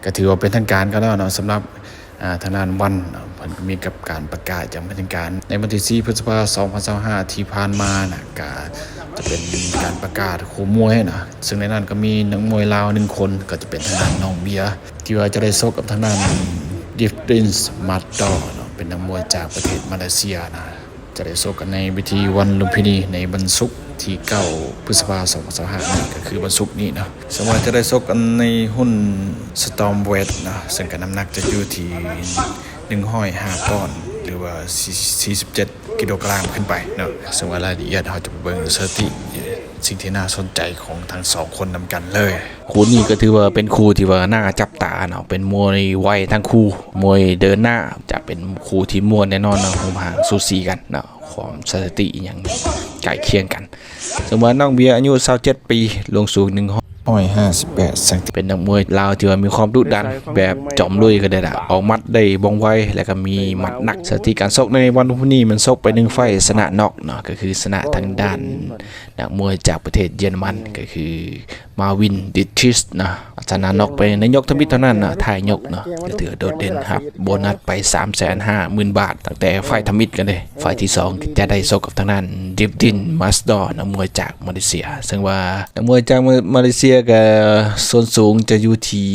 ก็ถือว่าเป็นทางการก็แล้วเนาะสำหรับทางด้านวันมันมีกับการประกาศอย่างเป็นทางการในวันที่4 พฤษภาคม 2025ที่ผ่านมานะก็จะเป็นการประกาศคู่มวยนะซึ่งในนั้นก็มีนักมวยลาว1คนก็จะเป็นทางด้านน้องเบียร์ที่ว่าจะได้ชกกับทางด้านดิฟดินส์มาดอร์เป็นนักมวยจากประเทศมาเลเซียนะจะได้ชกกันในพิธีวันลุมพินีในวันศุกร์ที่9 พฤษภาคม 2025นี่ก็คือวันศุกร์นี้นะสมมติจะได้ชกกันในหุ้นสตอมเวทนะซึ่งก็น้ำหนักจะอยู่ที่105 ปอนด์หรือว่า47 กิโลกรัมขึ้นไปเนาะซึ่งรายละเอียดเราจะไปเบิ่งสถิติสิ่งที่น่าสนใจของทั้งสองคนนำกันเลยคู่นี้ก็ถือว่าเป็นคู่ที่ว่าน่าจับตาเนาะเป็นมวยไวทั้งคู่มวยเดินหน้าจะเป็นคู่ที่มวยแน่นอนเนาะผมหางสูสีกันเนาะความสถิติอย่างใกล้เคียงกันสมมติน้องเบียร์อายุ27 ปีลงสูง158 เซนติเป็นนักมวยลาวที่ว่ามีความดุดันแบบจอมลุยก็ได้ละออกมัดได้บองไวแล้วก็มีมัดหนักสถิติการชกในวันพรุ่งนี้มันชกไป1 ไฟต์ชนะน็อกเนาะก็คือชนะทางด้านนักมวยจากประเทศเยอรมันก็คือมาวินดิชิสนะชนะน็อกไปในยกทมิตเท่านั้นนะถ่ายยกเนาะก็ถือโดดเด่นครับโบนัสไป 350,000 บาทตั้งแต่ไฟทมิตกันเลยไฟที่2จะได้ชกกับทางด้านดิฟดินมาสดอร์นักมวยจากมาเลเซียซึ่งว่านักมวยจากมาเลเซียก็ส่วนสูงจะอยู่ที่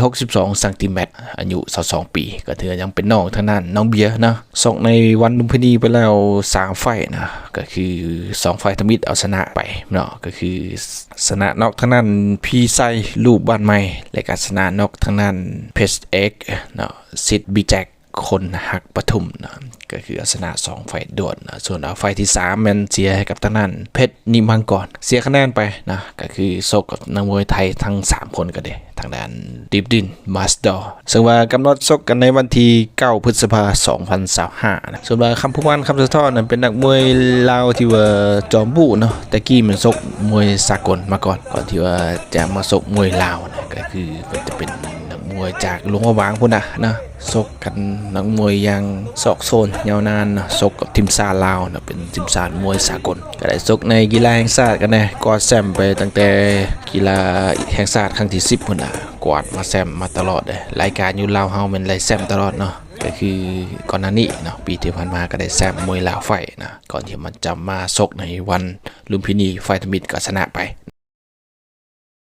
162 เซนติเมตรอายุ22 ปีก็ถือยังเป็นน้องทางนั้นน้องเบียร์นะชกในวันลุมพินีไปแล้ว3 ไฟต์นะก็คือ2 ไฟต์ทมิตเอาชนะไปเนาะก็คือชนะน็อกทางนั้นพีไซรูปบ้านใหม่และก็ชนะน็อกทางนั้นเพชรเอ็กเนาะซิดบิ๊กแจ็คคนหักปทุมนะก็คือชนะ2 ไฟต์ด่วนนะส่วนไฟต์ที่3แมนเสียให้กับทางนั้นเพชรนิมังกรเสียคะแนนไปนะก็คือโซกกับนักมวยไทยทั้ง3 คนก็ได้ทางด้านดิฟดินมาสดอร์ซึ่งว่ากำหนดชกกันในวันที่9 พฤษภาคม 2025นะส่วนว่าคำพูดคำสะท้อนนั้นเป็นนักมวยลาวที่ว่าจอมบุเนาะแต่กี้มันชกมวยสากลมาก่อนที่ว่าจะมาชกมวยลาวนะก็คือมันจะเป็นนักมวยจากหลวงพระบางพุ่นนะชกกันนักมวยอย่างซอกโซนยาวนานนะชกกับทีมชาติลาวนะเป็นทีมชาติมวยสากลก็ได้ชกในกีฬาแห่งชาติกันนะกวาดแชมป์ไปตั้งแต่กีฬาแห่งชาติครั้งที่10พุ่นน่ะกวาดมาแชมป์มาตลอดเลยรายการอยู่ลาวเฮาเป็นไล่แชมป์ตลอดเนาะก็คือก่อนหน้านี้เนาะปีที่ผ่านมาก็ได้แชมป์มวยลาวไฟนะก่อนที่มันจะมาชกในวันลุมพินีไฟทมิตก็ชนะไป